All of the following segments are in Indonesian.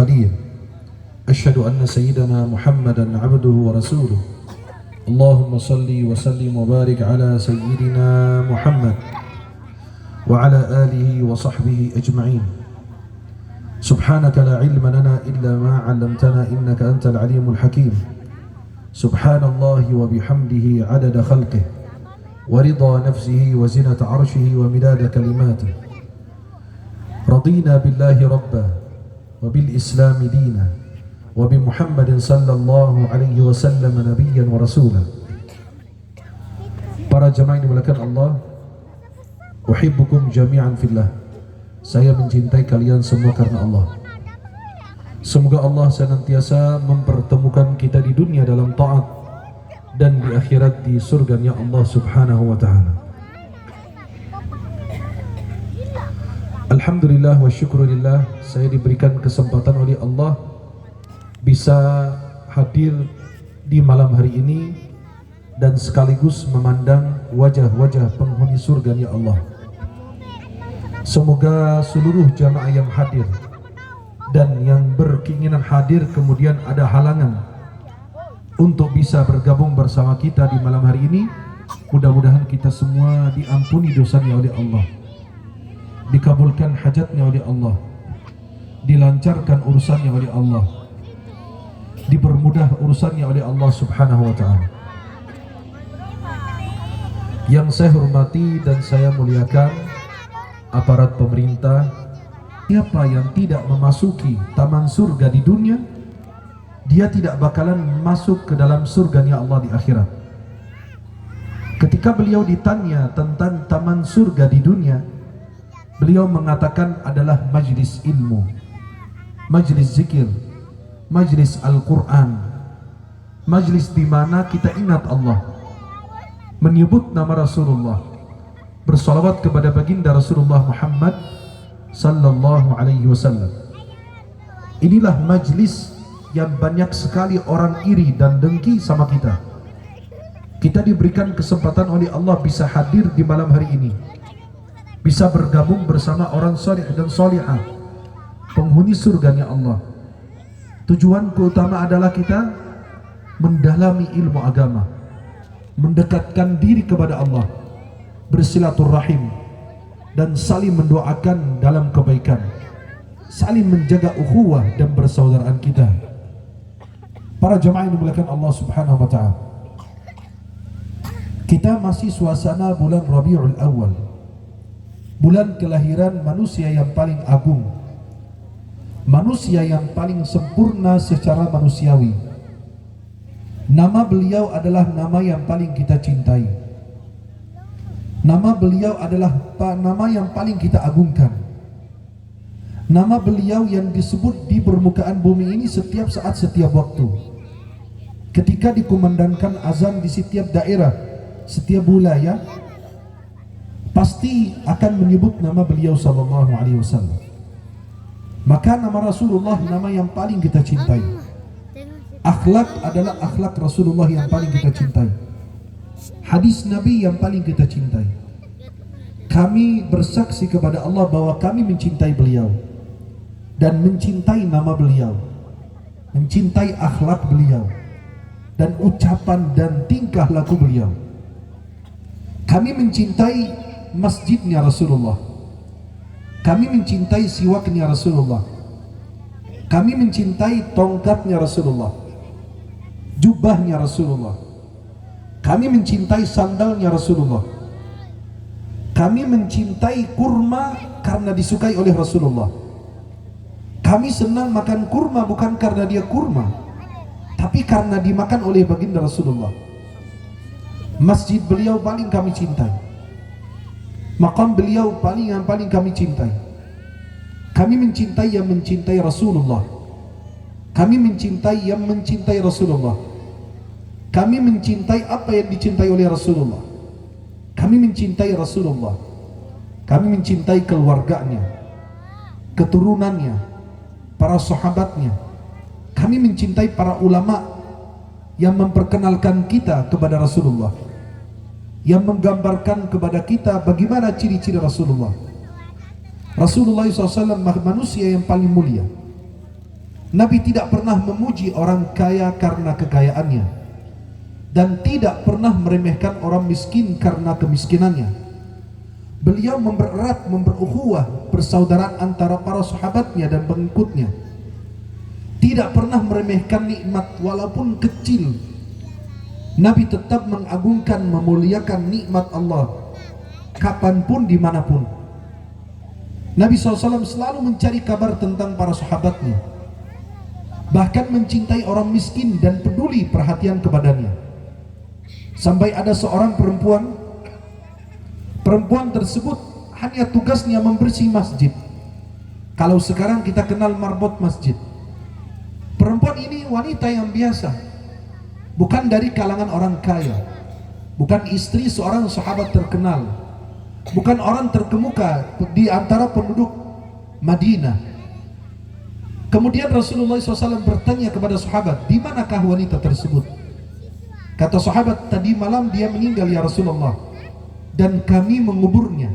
القدير أشهد أن سيدنا محمدا عبده ورسوله اللهم صل وسلم وبارك على سيدنا محمد وعلى آله وصحبه أجمعين. سبحانك لا علم لنا إلا ما علمتنا إنك أنت العليم الحكيم. سبحان الله وبحمده عدد خلقه ورضا نفسه وزنة عرشه ومداد كلماته. رضينا بالله ربا وبالإسلام دينا وبمحمد صلى الله عليه وسلم نبيا ورسولا. Para jemaah yang dimuliakan Allah, uhibbukum jami'an fillah. Saya mencintai kalian semua karena Allah. Semoga Allah senantiasa mempertemukan kita di dunia dalam taat dan di akhirat di surganya Allah Subhanahu wa ta'ala. Alhamdulillah wa syukurillah, saya diberikan kesempatan oleh Allah bisa hadir di malam hari ini dan sekaligus memandang wajah-wajah penghuni surganya Allah. Semoga seluruh jamaah yang hadir dan yang berkeinginan hadir kemudian ada halangan untuk bisa bergabung bersama kita di malam hari ini, mudah-mudahan kita semua diampuni dosanya oleh Allah, dikabulkan hajatnya oleh Allah, dilancarkan urusannya oleh Allah, dipermudah urusannya oleh Allah Subhanahu wa ta'ala. Yang saya hormati dan saya muliakan aparat pemerintah, siapa yang tidak memasuki taman surga di dunia, dia tidak bakalan masuk ke dalam surganya Allah di akhirat. Ketika beliau ditanya tentang taman surga di dunia, beliau mengatakan adalah majlis ilmu, majlis zikir, majlis Al-Quran, majlis di mana kita ingat Allah, menyebut nama Rasulullah, bersalawat kepada baginda Rasulullah Muhammad sallallahu alaihi wasallam. Inilah majlis yang banyak sekali orang iri dan dengki sama kita. Kita diberikan kesempatan oleh Allah bisa hadir di malam hari ini, bisa bergabung bersama orang salih dan salihah, penghuni surganya Allah. Tujuan utama adalah kita mendalami ilmu agama, mendekatkan diri kepada Allah, bersilaturahim, dan saling mendoakan dalam kebaikan, saling menjaga ukhuwah dan persaudaraan kita. Para jemaah yang dimuliakan Allah Subhanahu wa ta'ala, kita masih suasana bulan Rabiul Awal, bulan kelahiran manusia yang paling agung, manusia yang paling sempurna secara manusiawi. Nama beliau adalah nama yang paling kita cintai. Nama beliau adalah nama yang paling kita agungkan. Nama beliau yang disebut di permukaan bumi ini setiap saat, setiap waktu. Ketika dikumandangkan azan di setiap daerah, setiap wilayah, pasti akan menyebut nama beliau sallallahu alaihi wasallam. Maka nama Rasulullah nama yang paling kita cintai. Akhlak adalah akhlak Rasulullah yang paling kita cintai. Hadis Nabi yang paling kita cintai. Kami bersaksi kepada Allah bahwa kami mencintai beliau dan mencintai nama beliau, mencintai akhlak beliau dan ucapan dan tingkah laku beliau. Kami mencintai masjidnya Rasulullah, kami mencintai siwaknya Rasulullah, kami mencintai tongkatnya Rasulullah, jubahnya Rasulullah, kami mencintai sandalnya Rasulullah, kami mencintai kurma karena disukai oleh Rasulullah. Kami senang makan kurma bukan karena dia kurma, tapi karena dimakan oleh baginda Rasulullah. Masjid beliau paling kami cintai, maqam beliau yang paling kami cintai. Kami mencintai yang mencintai Rasulullah, kami mencintai yang mencintai Rasulullah, kami mencintai apa yang dicintai oleh Rasulullah. Kami mencintai Rasulullah, kami mencintai keluarganya, keturunannya, para sahabatnya. Kami mencintai para ulama yang memperkenalkan kita kepada Rasulullah, yang menggambarkan kepada kita bagaimana ciri-ciri Rasulullah. Rasulullah SAW manusia yang paling mulia, Nabi tidak pernah memuji orang kaya karena kekayaannya, dan tidak pernah meremehkan orang miskin karena kemiskinannya. Beliau mempererat, memperukhuwah persaudaraan antara para sahabatnya dan pengikutnya. Tidak pernah meremehkan nikmat walaupun kecil. Nabi tetap mengagungkan, memuliakan nikmat Allah kapanpun, dimanapun. Nabi SAW selalu mencari kabar tentang para sahabatnya, bahkan mencintai orang miskin dan peduli perhatian kepadanya. Sampai ada seorang perempuan tersebut hanya tugasnya membersih masjid. Kalau sekarang kita kenal marbot masjid. Perempuan ini wanita yang biasa, bukan dari kalangan orang kaya, bukan istri seorang sahabat terkenal, bukan orang terkemuka di antara penduduk Madinah. Kemudian Rasulullah SAW bertanya kepada sahabat, di manakah wanita tersebut? Kata sahabat, tadi malam dia meninggal ya Rasulullah, dan kami menguburnya.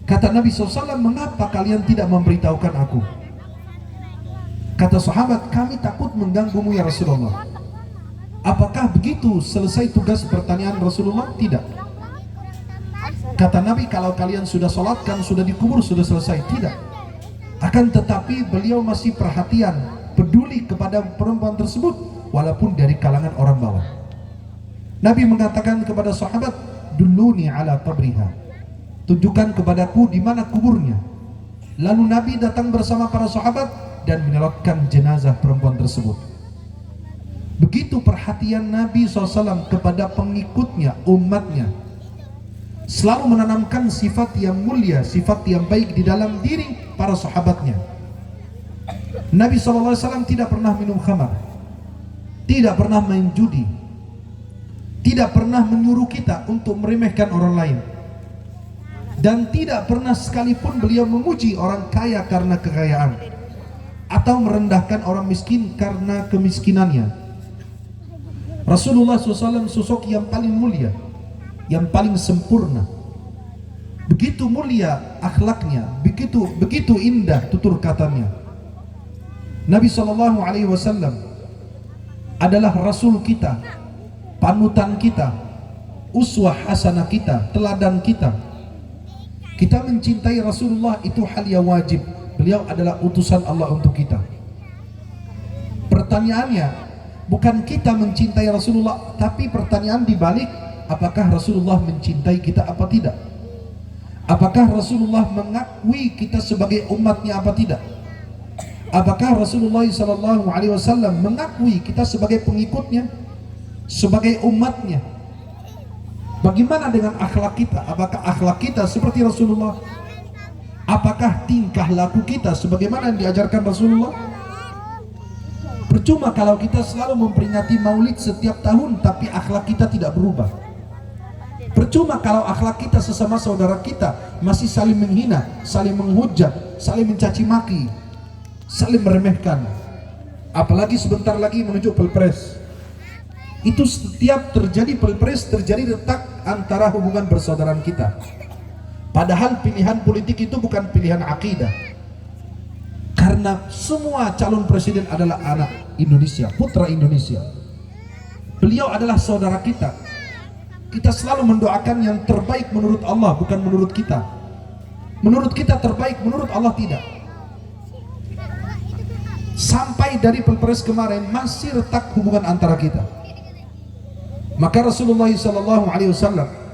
Kata Nabi SAW, mengapa kalian tidak memberitahukan aku? Kata sahabat, kami takut mengganggumu ya Rasulullah. Apakah begitu selesai tugas pertanyaan Rasulullah? Tidak. Kata Nabi, kalau kalian sudah sholatkan, sudah dikubur, sudah selesai. Tidak. Akan tetapi beliau masih perhatian, peduli kepada perempuan tersebut walaupun dari kalangan orang bawah. Nabi mengatakan kepada sahabat, "Dulluni ala qabriha." Tunjukkan kepadaku di mana kuburnya. Lalu Nabi datang bersama para sahabat dan menyolatkan jenazah perempuan tersebut. Begitu perhatian Nabi SAW kepada pengikutnya, umatnya. Selalu menanamkan sifat yang mulia, sifat yang baik di dalam diri para sahabatnya. Nabi SAW tidak pernah minum khamar, tidak pernah main judi, tidak pernah menyuruh kita untuk meremehkan orang lain, dan tidak pernah sekalipun beliau memuji orang kaya karena kekayaan atau merendahkan orang miskin karena kemiskinannya. Rasulullah SAW sosok yang paling mulia, yang paling sempurna. Begitu mulia akhlaknya, begitu indah tutur katanya. Nabi SAW adalah Rasul kita, panutan kita, uswah hasanah kita, teladan kita. Kita mencintai Rasulullah itu hal yang wajib. Beliau adalah utusan Allah untuk kita. Pertanyaannya bukan kita mencintai Rasulullah, tapi pertanyaan dibalik, apakah Rasulullah mencintai kita apa tidak? Apakah Rasulullah mengakui kita sebagai umatnya apa tidak? Apakah Rasulullah SAW mengakui kita sebagai pengikutnya, sebagai umatnya? Bagaimana dengan akhlak kita? Apakah akhlak kita seperti Rasulullah? Apakah tingkah laku kita sebagaimana yang diajarkan Rasulullah? Percuma kalau kita selalu memperingati maulid setiap tahun tapi akhlak kita tidak berubah. Percuma kalau akhlak kita sesama saudara kita masih saling menghina, saling menghujat, saling mencaci maki, saling meremehkan. Apalagi sebentar lagi menuju pilpres. Itu setiap terjadi pilpres terjadi retak antara hubungan persaudaraan kita. Padahal pilihan politik itu bukan pilihan akidah. Karena semua calon presiden adalah anak Indonesia, putra Indonesia. Beliau adalah saudara kita. Kita selalu mendoakan yang terbaik menurut Allah, bukan menurut kita. Menurut kita terbaik, menurut Allah tidak. Sampai dari pilpres kemarin masih retak hubungan antara kita. Maka Rasulullah SAW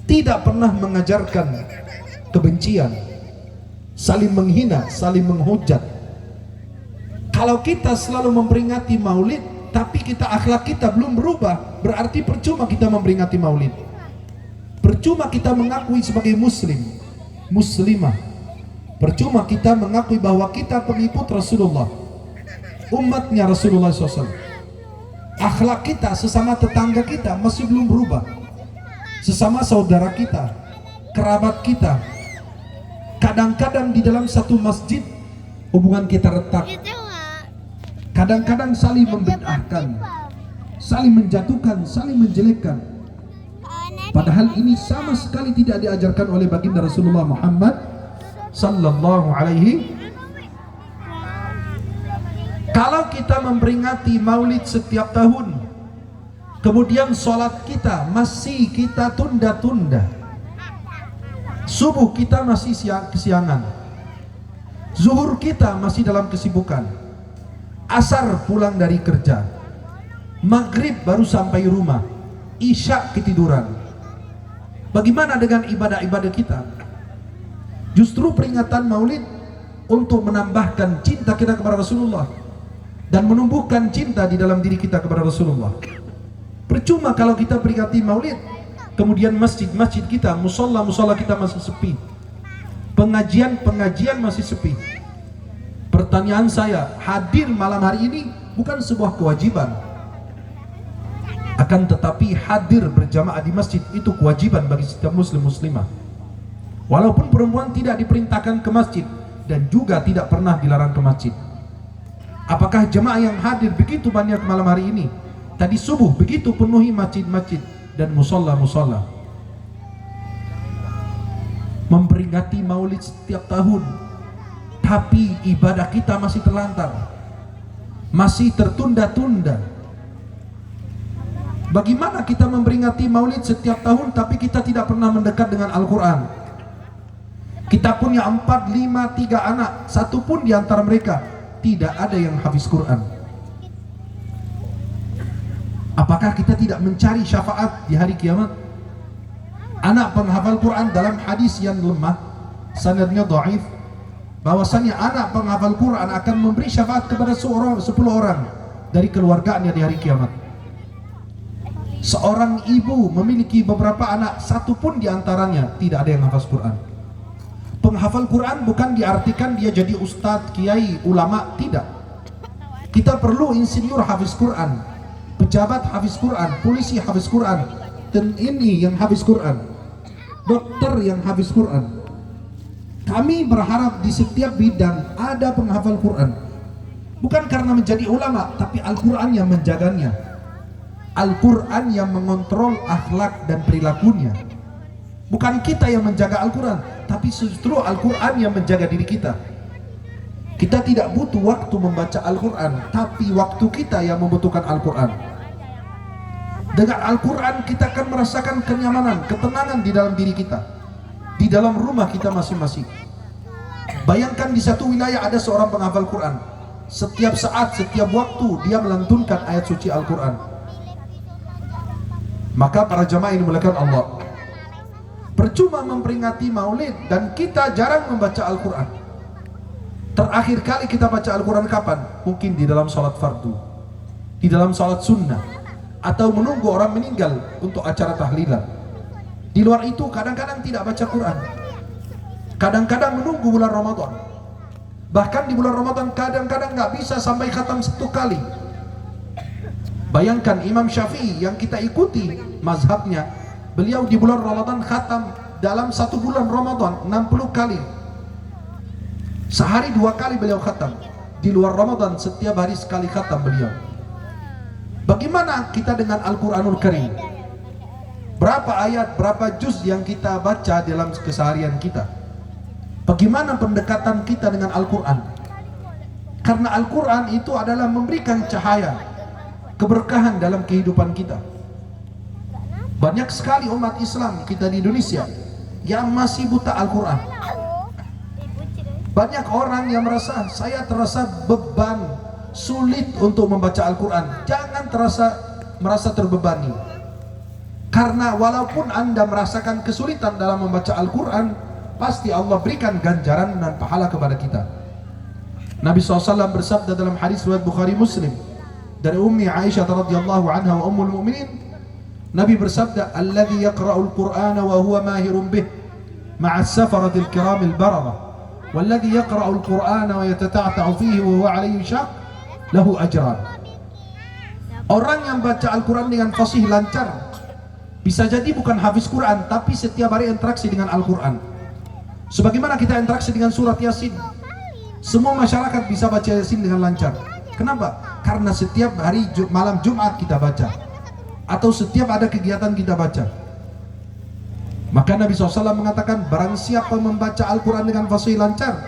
tidak pernah mengajarkan kebencian, saling menghina, saling menghujat. Kalau kita selalu memperingati maulid tapi kita akhlak kita belum berubah, berarti percuma kita memperingati maulid. Percuma kita mengakui sebagai muslim, muslimah. Percuma kita mengakui bahwa kita pengikut Rasulullah, umatnya Rasulullah SAW. Akhlak kita sesama tetangga kita masih belum berubah, sesama saudara kita, kerabat kita. Kadang-kadang di dalam satu masjid hubungan kita retak. Kadang-kadang saling membid'ahkan, saling menjatuhkan, saling menjelekkan. Padahal ini sama sekali tidak diajarkan oleh baginda Rasulullah Muhammad sallallahu alaihi Kalau kita memperingati maulid setiap tahun, kemudian sholat kita masih kita tunda-tunda, subuh kita masih kesiangan, zuhur kita masih dalam kesibukan, asar pulang dari kerja, maghrib baru sampai rumah, isya ketiduran. Bagaimana dengan ibadah-ibadah kita? Justru peringatan maulid untuk menambahkan cinta kita kepada Rasulullah dan menumbuhkan cinta di dalam diri kita kepada Rasulullah. Percuma kalau kita peringati maulid, kemudian masjid-masjid kita, musola-musola kita masih sepi, pengajian-pengajian masih sepi. Pertanyaan saya, hadir malam hari ini bukan sebuah kewajiban, akan tetapi hadir berjamaah di masjid itu kewajiban bagi setiap muslim muslimah. Walaupun perempuan tidak diperintahkan ke masjid dan juga tidak pernah dilarang ke masjid. Apakah jemaah yang hadir begitu banyak malam hari ini? Tadi subuh begitu penuhi masjid-masjid dan musola-musola. Memperingati maulid setiap tahun, tapi ibadah kita masih terlantar, masih tertunda-tunda. Bagaimana kita memperingati maulid setiap tahun tapi kita tidak pernah mendekat dengan Al-Quran? Kita punya 4, 5, 3 anak, satu pun di antara mereka tidak ada yang hafiz Quran. Apakah kita tidak mencari syafaat di hari kiamat? Anak penghafal Quran dalam hadis yang lemah, sanadnya dhaif, bahwasanya anak penghafal Quran akan memberi syafaat kepada 10 orang dari keluarganya di hari kiamat. Seorang ibu memiliki beberapa anak, satu pun di antaranya tidak ada yang hafaz Quran. Penghafal Quran bukan diartikan dia jadi ustadz, kiai, ulama, tidak. Kita perlu insinyur hafiz Quran, pejabat hafiz Quran, polisi hafiz Quran, dan ini yang hafiz Quran, dokter yang hafiz Quran. Kami berharap di setiap bidang ada penghafal Quran, bukan karena menjadi ulama, tapi Al-Quran yang menjaganya, Al-Quran yang mengontrol akhlak dan perilakunya. Bukan kita yang menjaga Al-Quran, tapi justru Al-Quran yang menjaga diri kita. Kita tidak butuh waktu membaca Al-Quran, tapi waktu kita yang membutuhkan Al-Quran. Dengan Al-Quran kita akan merasakan kenyamanan, ketenangan di dalam diri kita, di dalam rumah kita masing-masing. Bayangkan di satu wilayah ada seorang penghafal Quran, setiap saat, setiap waktu dia melantunkan ayat suci Al-Quran. Maka para jamaah ini dimuliakan Allah, percuma memperingati maulid dan kita jarang membaca Al-Quran. Terakhir kali kita baca Al-Quran kapan? Mungkin di dalam sholat fardu, di dalam sholat sunnah, atau menunggu orang meninggal untuk acara tahlilan. Di luar itu kadang-kadang tidak baca Quran, kadang-kadang menunggu bulan Ramadan. Bahkan di bulan Ramadan kadang-kadang nggak bisa sampai khatam 1 kali. Bayangkan Imam Syafi'i yang kita ikuti mazhabnya, beliau di bulan Ramadan khatam dalam 1 bulan Ramadan 60 kali. Sehari 2 kali beliau khatam. Di luar Ramadan setiap hari sekali khatam beliau. Bagaimana kita dengan Al-Quranul Karim? Berapa ayat, berapa juz yang kita baca dalam keseharian kita? Bagaimana pendekatan kita dengan Al-Quran? Karena Al-Quran itu adalah memberikan cahaya, keberkahan dalam kehidupan kita. Banyak sekali umat Islam kita di Indonesia yang masih buta Al-Quran. Banyak orang yang saya terasa beban, sulit untuk membaca Al-Quran. Jangan merasa terbebani, karena walaupun Anda merasakan kesulitan dalam membaca Al-Quran, pasti Allah berikan ganjaran dan pahala kepada kita. Nabi SAW bersabda dalam hadis riwayat Bukhari Muslim dari Ummi Aisyah radhiyallahu anha wa ummul mu'minin, Nabi bersabda, "Alladzi yaqra'ul Qur'ana wa huwa mahirun bih ma'a as-safaratil kiramil bararah, walladzi yaqra'ul Qur'ana wa yatata'ta'u fihi wa huwa 'alayhi syaq, lahu ajran." Orang yang baca Al-Quran dengan fasih lancar, bisa jadi bukan hafiz Quran, tapi setiap hari interaksi dengan Al-Quran. Sebagaimana kita interaksi dengan surat Yasin, semua masyarakat bisa baca Yasin dengan lancar. Kenapa? Karena setiap hari malam Jumat kita baca, atau setiap ada kegiatan kita baca. Maka Nabi SAW mengatakan, barang siapa membaca Al-Quran dengan fasih lancar,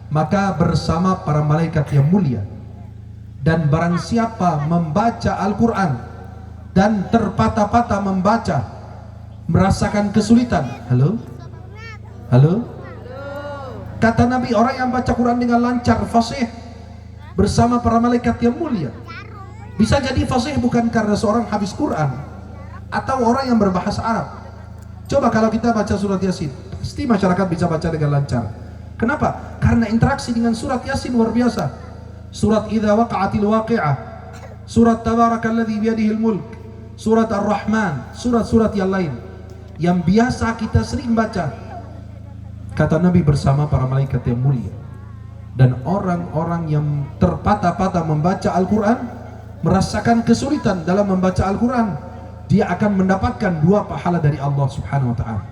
maka bersama para malaikat yang mulia. Dan barang siapa membaca Al-Quran dan terpatah-patah membaca, merasakan kesulitan. Halo? Halo? Kata Nabi, orang yang baca Quran dengan lancar, fasih, bersama para malaikat yang mulia. Bisa jadi fasih bukan karena seorang hafiz Quran atau orang yang berbahasa Arab. Coba kalau kita baca surat Yasin, pasti masyarakat bisa baca dengan lancar. Kenapa? Karena interaksi dengan surat Yasin luar biasa. Surat Idza Waqa'atil Waqi'ah, surat Tabarakalladzi biyadihil mulk, surat Ar-Rahman, surat-surat yang lain yang biasa kita sering baca. Kata Nabi, bersama para malaikat yang mulia. Dan orang-orang yang terpatah-patah membaca Al-Quran, merasakan kesulitan dalam membaca Al-Quran, dia akan mendapatkan 2 pahala dari Allah Subhanahu wa ta'ala.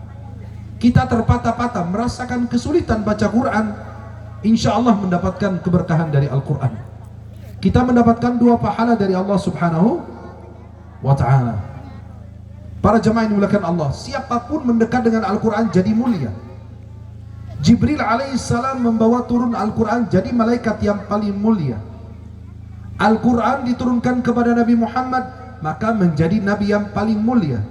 Kita terpatah-patah merasakan kesulitan baca Quran, insya Allah mendapatkan keberkahan dari Al-Quran. Kita mendapatkan 2 pahala dari Allah Subhanahu wa ta'ala. Para jemaah yang dimuliakan Allah, siapapun mendekat dengan Al-Quran jadi mulia. Jibril alaihissalam membawa turun Al-Quran, jadi malaikat yang paling mulia. Al-Quran diturunkan kepada Nabi Muhammad, maka menjadi Nabi yang paling mulia.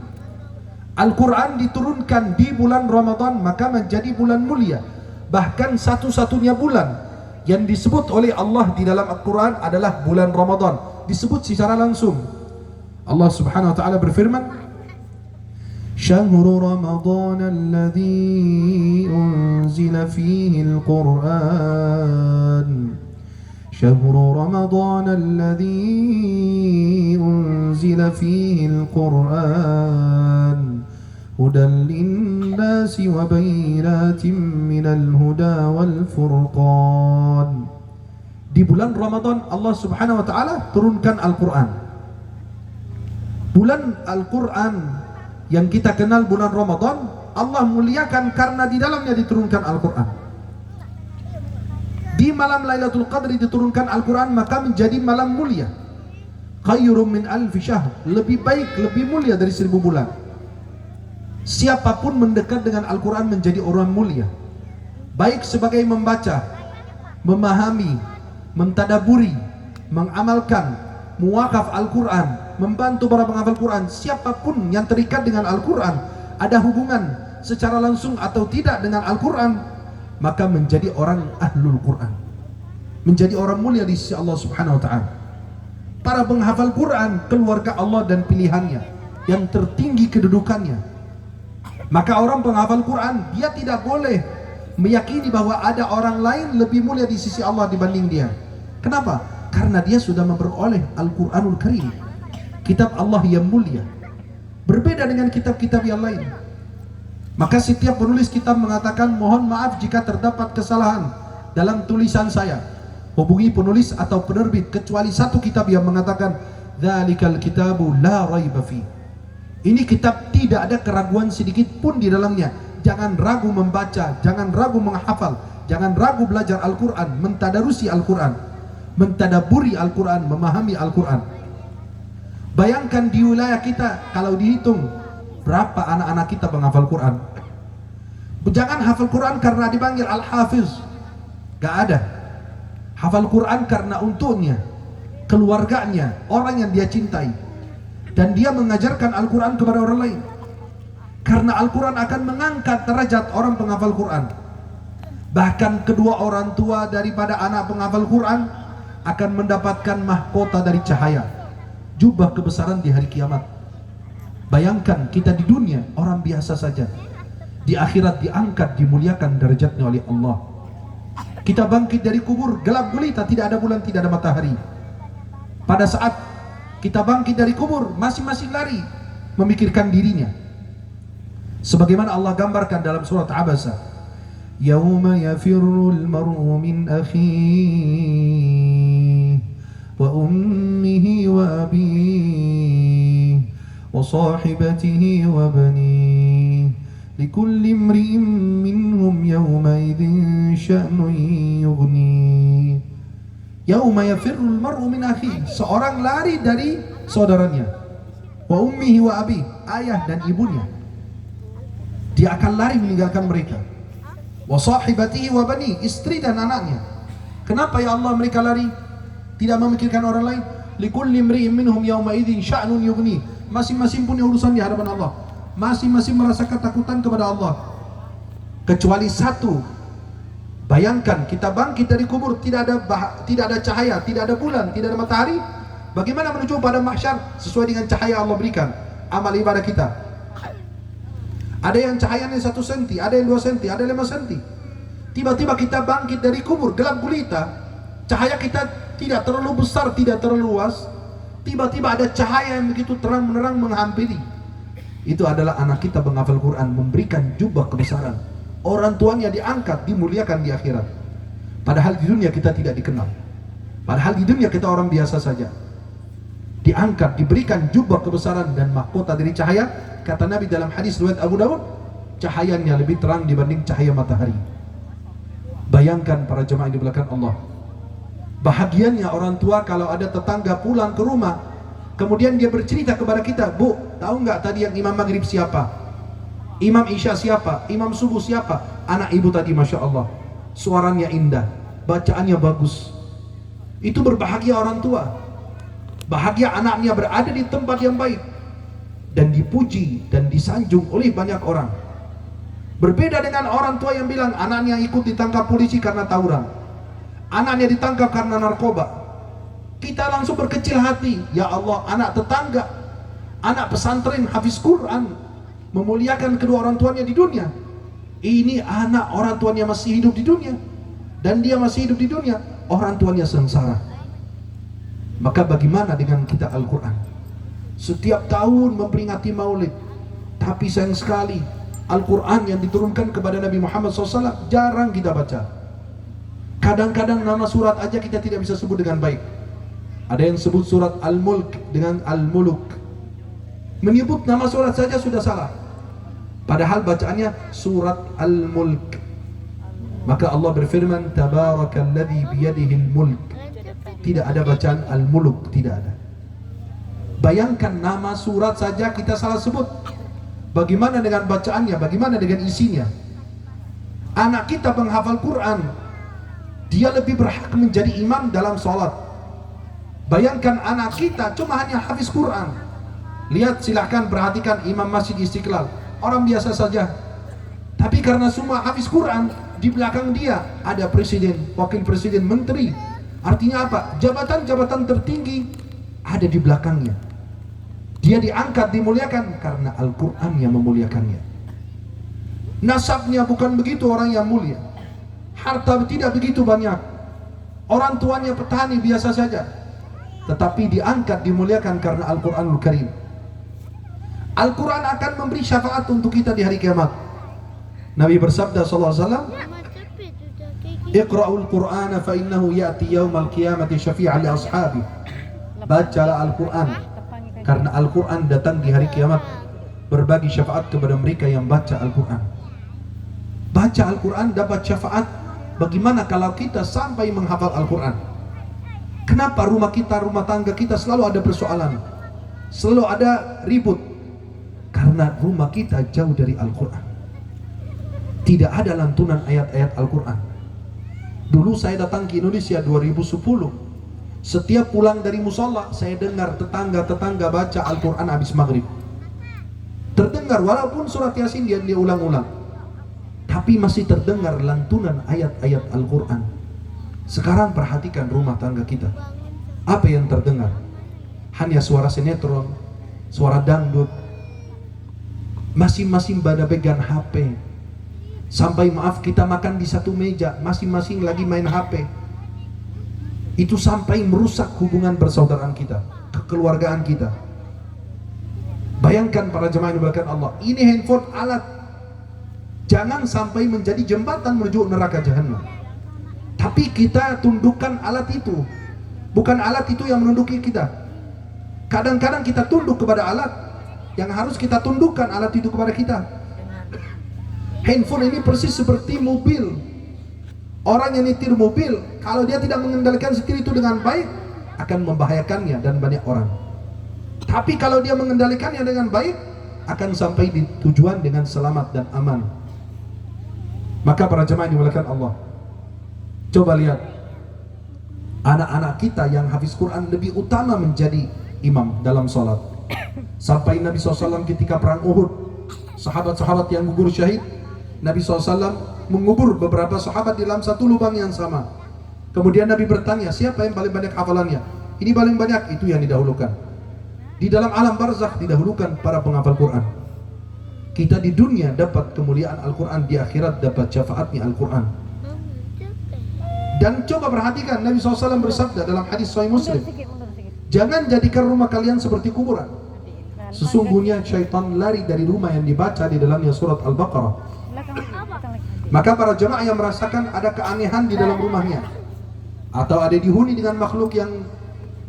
Al-Quran diturunkan di bulan Ramadan, maka menjadi bulan mulia. Bahkan satu-satunya bulan yang disebut oleh Allah di dalam Al-Quran adalah bulan Ramadan, disebut secara langsung. Allah Subhanahu wa ta'ala berfirman, Syahru Ramadan alladhi unzila fihi al-Quran, Syahru Ramadan alladhi unzila fihi al-Quran, hudan linnasi wa bayyinatin minal huda wal furqan. Di bulan Ramadan Allah Subhanahu wa ta'ala turunkan Al-Quran. Bulan Al-Quran yang kita kenal bulan Ramadan, Allah muliakan karena di dalamnya diturunkan Al-Quran. Di malam Lailatul Qadri diturunkan Al-Quran, maka menjadi malam mulia. Khairum min alfi syahr, lebih baik, lebih mulia dari 1000 bulan. Siapapun mendekat dengan Al-Quran menjadi orang mulia, baik sebagai membaca, memahami, mentadaburi, mengamalkan, muwakaf Al-Quran, membantu para penghafal Quran. Siapapun yang terikat dengan Al-Quran, ada hubungan secara langsung atau tidak dengan Al-Quran, maka menjadi orang ahlul Quran, menjadi orang mulia di sisi Allah Subhanahu wa ta'ala. Para penghafal Quran, keluarga Allah dan pilihannya yang tertinggi kedudukannya. Maka orang penghafal Quran, dia tidak boleh meyakini bahwa ada orang lain lebih mulia di sisi Allah dibanding dia. Kenapa? Karena dia sudah memperoleh Al-Quranul Karim, kitab Allah yang mulia, berbeda dengan kitab-kitab yang lain. Maka setiap penulis kitab mengatakan, mohon maaf jika terdapat kesalahan dalam tulisan saya, hubungi penulis atau penerbit, kecuali satu kitab yang mengatakan dzalikal kitabu la raiba fi. Ini kitab tidak ada keraguan sedikit pun di dalamnya. Jangan ragu membaca, jangan ragu menghafal, jangan ragu belajar Al-Quran, mentadarusi Al-Quran, mentadaburi Al-Quran, memahami Al-Quran. Bayangkan di wilayah kita, kalau dihitung berapa anak-anak kita menghafal Quran. Jangan hafal Quran karena dipanggil Al-Hafiz, gak ada. Hafal Quran karena untuknya, keluarganya, orang yang dia cintai, dan dia mengajarkan Al-Quran kepada orang lain. Karena Al-Quran akan mengangkat derajat orang penghafal Quran. Bahkan kedua orang tua daripada anak penghafal Quran akan mendapatkan mahkota dari cahaya, jubah kebesaran di hari kiamat. Bayangkan kita di dunia orang biasa saja, di akhirat diangkat, dimuliakan derajatnya oleh Allah. Kita bangkit dari kubur, gelap gulita, tidak ada bulan, tidak ada matahari. Pada saat kita bangkit dari kubur, masing-masing lari memikirkan dirinya. Sebagaimana Allah gambarkan dalam surat Abasa, yauma yafirrul mar'u min akhihi wa ummihi wa abihi wa sahibatihi wa banihi likulli imri'in minhum yawma idzin sya'nun yughni. Yauma yafirrul mar'u min akhihi, seorang lari dari saudaranya, wa ummihi wa abi, ayah dan ibunya, dia akan lari meninggalkan mereka, wa sahibatihi wa bani, istri dan anaknya. Kenapa ya Allah mereka lari? tidak memikirkan orang lain. Likulli imri'in minhum yawma idzin sya'nun yughni. Masing-masing punya urusan di hadapan Allah. Masing-masing merasa ketakutan kepada Allah. Kecuali satu. Bayangkan kita bangkit dari kubur, tidak ada cahaya, tidak ada bulan, tidak ada matahari. Bagaimana menuju pada mahsyar? Sesuai dengan cahaya Allah berikan amal ibadah kita. Ada yang cahayanya 1 senti, ada yang 2 senti, ada 5 senti. Tiba-tiba kita bangkit dari kubur, gelap gulita. Cahaya kita tidak terlalu besar, tidak terlalu luas. Tiba-tiba ada cahaya yang begitu terang menerang menghampiri. Itu adalah anak kita menghafal Quran, memberikan jubah kebesaran. Orang tuanya diangkat, dimuliakan di akhirat. Padahal di dunia kita tidak dikenal. Padahal di dunia kita orang biasa saja. Diangkat, diberikan jubah kebesaran dan mahkota dari cahaya. Kata Nabi dalam hadis riwayat Abu Dawud, cahayanya lebih terang dibanding cahaya matahari. Bayangkan para jemaah yang dimuliakan Allah. Bahagianya orang tua kalau ada tetangga pulang ke rumah, kemudian dia bercerita kepada kita, "Bu, tahu nggak tadi yang imam maghrib siapa? Imam isya siapa? Imam subuh siapa? Anak ibu tadi, Masya Allah. Suaranya indah, bacaannya bagus." Itu berbahagia orang tua. Bahagia anaknya berada di tempat yang baik dan dipuji dan disanjung oleh banyak orang. Berbeda dengan orang tua yang bilang anaknya ikut ditangkap polisi karena tawuran, anaknya ditangkap karena narkoba. Kita langsung berkecil hati. Ya Allah, anak tetangga, anak pesantren hafiz Quran, memuliakan kedua orang tuanya di dunia. Ini anak orang tuanya masih hidup di dunia, dan dia masih hidup di dunia, orang tuanya sengsara. Maka bagaimana dengan kita Al-Quran? Setiap tahun memperingati maulid, tapi sayang sekali Al-Quran yang diturunkan kepada Nabi Muhammad SAW jarang kita baca. Kadang-kadang nama surat aja kita tidak bisa sebut dengan baik. Ada yang sebut surat Al-Mulk dengan Al-Muluk. Menyebut nama surat saja sudah salah. Padahal bacaannya surat Al-Mulk. Maka Allah berfirman, Tabarakalladzi biyadihil mulk. Tidak ada bacaan Al-Muluk, tidak ada. Bayangkan nama surat saja kita salah sebut. Bagaimana dengan bacaannya? Bagaimana dengan isinya? Anak kita menghafal Quran, dia lebih berhak menjadi imam dalam sholat. Bayangkan anak kita cuma hanya hafiz Quran. Lihat, silahkan perhatikan imam Masjid Istiqlal, orang biasa saja. Tapi karena semua hafiz Quran, di belakang dia ada presiden, wakil presiden, menteri. Artinya apa? Jabatan-jabatan tertinggi ada di belakangnya. Dia diangkat, dimuliakan karena Al-Quran yang memuliakannya. Nasabnya bukan begitu orang yang mulia. Harta tidak begitu banyak. Orang tuanya petani biasa saja. Tetapi diangkat, dimuliakan karena Al-Quranul Karim. Al-Quran akan memberi syafaat untuk kita di hari kiamat. Nabi bersabda sallallahu alaihi wasallam, Iqra'ul Qur'ana fa innahu ya'ti yaumal qiyamati syafi'an li ashabi. Bacalah Al-Quran, karena Al-Quran datang di hari kiamat berbagi syafaat kepada mereka yang baca Al-Quran. Baca Al-Quran dapat syafaat. Bagaimana kalau kita sampai menghafal Al-Quran? Kenapa rumah kita, rumah tangga kita selalu ada persoalan, selalu ada ribut? Karena rumah kita jauh dari Al-Quran. Tidak ada lantunan ayat-ayat Al-Quran. Dulu saya datang ke Indonesia 2010. Setiap pulang dari musola, saya dengar tetangga-tetangga baca Al-Quran habis maghrib. Terdengar walaupun surat Yasin dia ulang-ulang, tapi masih terdengar lantunan ayat-ayat Al-Quran. Sekarang perhatikan rumah tangga kita. Apa yang terdengar? Hanya suara sinetron, suara dangdut. Masing-masing pada pegang HP. Sampai maaf kita makan di satu meja, masing-masing lagi main HP. Itu sampai merusak hubungan persaudaraan kita, kekeluargaan kita. Bayangkan para jemaah yang dimuliakan Allah, ini handphone alat. Jangan sampai menjadi jembatan menuju neraka jahanam. Tapi kita tundukkan alat itu. Bukan alat itu yang menunduki kita. Kadang-kadang kita tunduk kepada alat, yang harus kita tundukkan alat itu kepada kita. Handphone ini persis seperti mobil. Orang yang nyetir mobil, kalau dia tidak mengendalikan setir itu dengan baik, akan membahayakannya dan banyak orang. Tapi kalau dia mengendalikannya dengan baik, akan sampai di tujuan dengan selamat dan aman. Maka para jemaah yang dimuliakan Allah, coba lihat, Anak-anak kita yang hafiz Quran lebih utama menjadi imam dalam sholat. Sampai Nabi SAW ketika perang Uhud, sahabat-sahabat yang gugur syahid, Nabi SAW mengubur beberapa sahabat di dalam satu lubang yang sama. Kemudian Nabi bertanya, siapa yang paling banyak hafalannya? Ini paling banyak, itu yang didahulukan. Di dalam alam barzakh didahulukan para penghafal Quran. Kita di dunia dapat kemuliaan Al-Quran, di akhirat dapat syafaatnya Al-Quran. Dan coba perhatikan, Nabi SAW bersabda dalam hadis Sahih Muslim, jangan jadikan rumah kalian seperti kuburan. Sesungguhnya syaitan lari dari rumah yang dibaca di dalamnya surat Al-Baqarah. Maka para jemaah yang merasakan ada keanehan di dalam rumahnya, atau ada dihuni dengan makhluk yang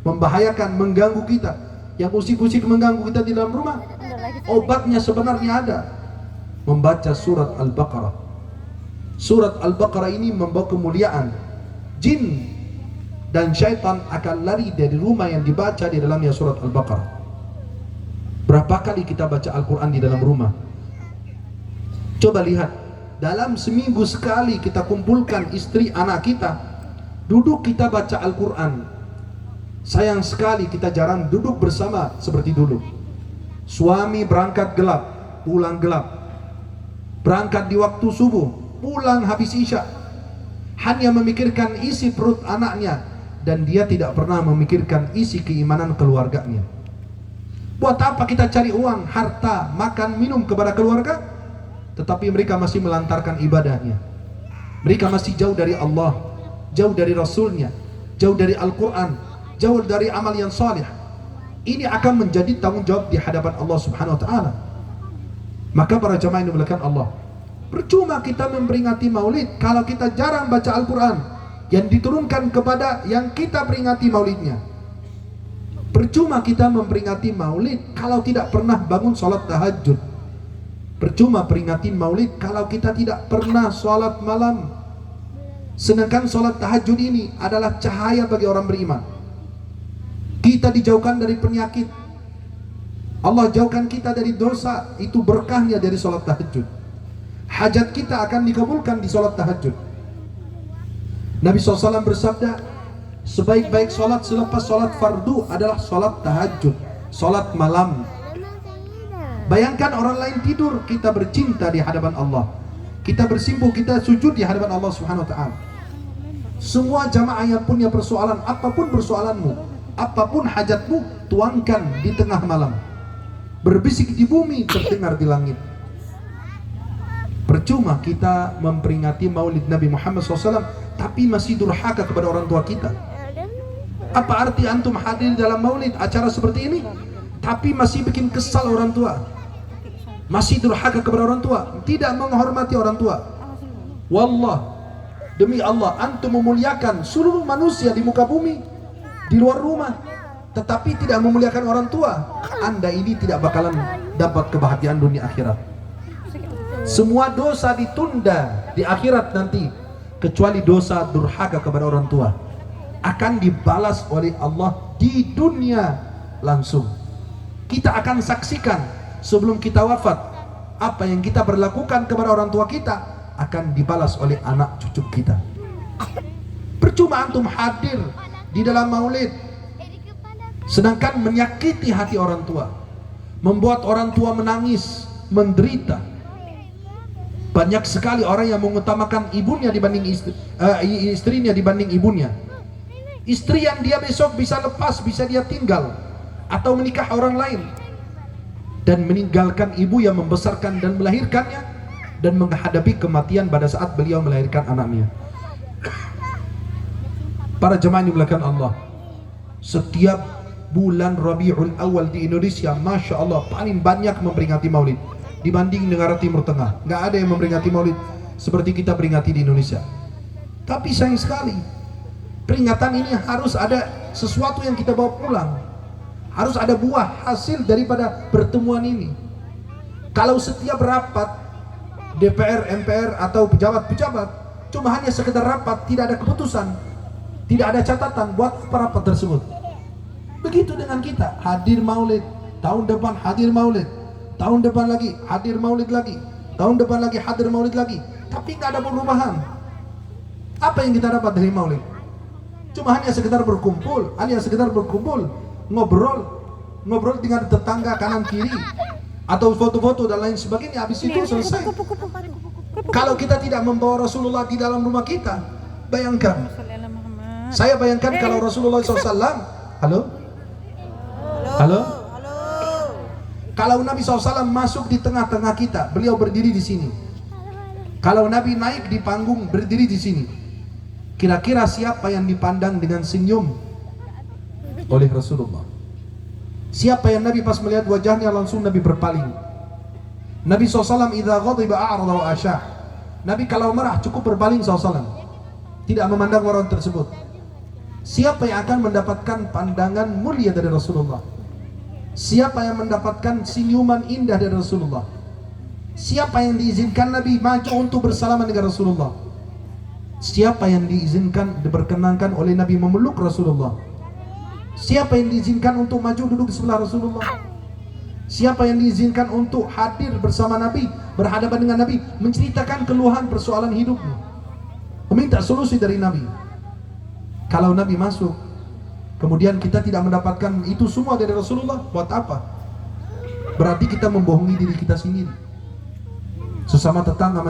membahayakan, mengganggu kita, yang usik-usik mengganggu kita di dalam rumah, obatnya sebenarnya ada, membaca surat Al-Baqarah. Surat Al-Baqarah ini membawa kemuliaan. Jin dan syaitan akan lari dari rumah yang dibaca di dalamnya surat Al-Baqarah. Berapa kali kita baca Al-Quran di dalam rumah? Coba lihat, dalam seminggu sekali kita kumpulkan istri anak kita, duduk kita baca Al-Quran. Sayang sekali kita jarang duduk bersama seperti dulu. Suami berangkat gelap, pulang gelap. Berangkat di waktu subuh, pulang habis isya. Hanya memikirkan isi perut anaknya, dan dia tidak pernah memikirkan isi keimanan keluarganya. Buat apa kita cari uang, harta, makan, minum kepada keluarga, tetapi mereka masih melantarkan ibadahnya. Mereka masih jauh dari Allah, jauh dari Rasulnya, jauh dari Al-Quran, jauh dari amal yang salih. Ini akan menjadi tanggung jawab di hadapan Allah Subhanahu Wa Taala. Maka para jemaah yang dimuliakan Allah, percuma kita memperingati maulid kalau kita jarang baca Al-Quran yang diturunkan kepada yang kita peringati maulidnya. Percuma kita memperingati maulid kalau tidak pernah bangun sholat tahajud. Percuma peringati maulid kalau kita tidak pernah sholat malam. Sedangkan sholat tahajud ini adalah cahaya bagi orang beriman. Kita dijauhkan dari penyakit, Allah jauhkan kita dari dosa. Itu berkahnya dari sholat tahajud. Hajat kita akan dikabulkan di sholat tahajud. Nabi SAW bersabda, sebaik-baik sholat selepas sholat fardu adalah sholat tahajud, sholat malam. Bayangkan orang lain tidur, kita bercinta di hadapan Allah, kita bersimpuh, kita sujud di hadapan Allah Subhanahu Wa Taala. Semua jamaah yang punya persoalan, apapun persoalanmu, apapun hajatmu, tuangkan di tengah malam. Berbisik di bumi, terdengar di langit. Percuma kita memperingati maulid Nabi Muhammad SAW tapi masih durhaka kepada orang tua kita. Apa arti antum hadir dalam maulid acara seperti ini tapi masih bikin kesal orang tua, masih durhaka kepada orang tua, tidak menghormati orang tua? Wallah, demi Allah, antum memuliakan seluruh manusia di muka bumi, di luar rumah, tetapi tidak memuliakan orang tua. Anda ini tidak bakalan dapat kebahagiaan dunia akhirat. Semua dosa ditunda di akhirat nanti, kecuali dosa durhaka kepada orang tua, akan dibalas oleh Allah di dunia langsung. Kita akan saksikan sebelum kita wafat, apa yang kita berlakukan kepada orang tua kita akan dibalas oleh anak cucu kita. Percuma antum hadir di dalam maulid sedangkan menyakiti hati orang tua, membuat orang tua menangis, menderita. Banyak sekali orang yang mengutamakan ibunya dibanding istrinya dibanding ibunya. Istri yang dia besok bisa lepas, bisa dia tinggal, atau menikah orang lain, dan meninggalkan ibu yang membesarkan dan melahirkannya, dan menghadapi kematian pada saat beliau melahirkan anaknya. Para jemaah yang dimuliakan Allah, setiap bulan Rabiul Awal di Indonesia, Masya Allah, paling banyak memperingati maulid dibanding negara Timur Tengah. Nggak ada yang memperingati maulid seperti kita peringati di Indonesia. Tapi sayang sekali, peringatan ini harus ada sesuatu yang kita bawa pulang, harus ada buah hasil daripada pertemuan ini. Kalau setiap rapat DPR, MPR atau pejabat-pejabat cuma hanya sekedar rapat, tidak ada keputusan, tidak ada catatan buat rapat tersebut. Begitu dengan kita, hadir maulid, tahun depan hadir maulid, tahun depan lagi hadir maulid lagi, tahun depan lagi hadir maulid lagi, tapi nggak ada perubahan. Apa yang kita dapat dari maulid? Cuma hanya sekedar berkumpul, ngobrol dengan tetangga kanan kiri, atau foto-foto dan lain sebagainya. Habis itu selesai. Kalau kita tidak membawa Rasulullah di dalam rumah kita, bayangkan. Saya bayangkan kalau Rasulullah SAW, halo? Kalau Nabi SAW masuk di tengah-tengah kita, beliau berdiri di sini. Kalau Nabi naik di panggung, berdiri di sini. Kira-kira siapa yang dipandang dengan senyum oleh Rasulullah? Siapa yang Nabi pas melihat wajahnya langsung Nabi berpaling? Nabi SAW idza ghadiba a'rada wa asya. Nabi kalau marah cukup berpaling SAW, tidak memandang orang tersebut. Siapa yang akan mendapatkan pandangan mulia dari Rasulullah? Siapa yang mendapatkan senyuman indah dari Rasulullah? Siapa yang diizinkan Nabi maju untuk bersalaman dengan Rasulullah? Siapa yang diizinkan, diperkenankan oleh Nabi memeluk Rasulullah? Siapa yang diizinkan untuk maju duduk di sebelah Rasulullah? Siapa yang diizinkan untuk hadir bersama Nabi, berhadapan dengan Nabi, menceritakan keluhan persoalan hidupnya, meminta solusi dari Nabi? Kalau Nabi masuk, kemudian kita tidak mendapatkan itu semua dari Rasulullah, buat apa? Berarti kita membohongi diri kita sendiri. Sesama tetangga masih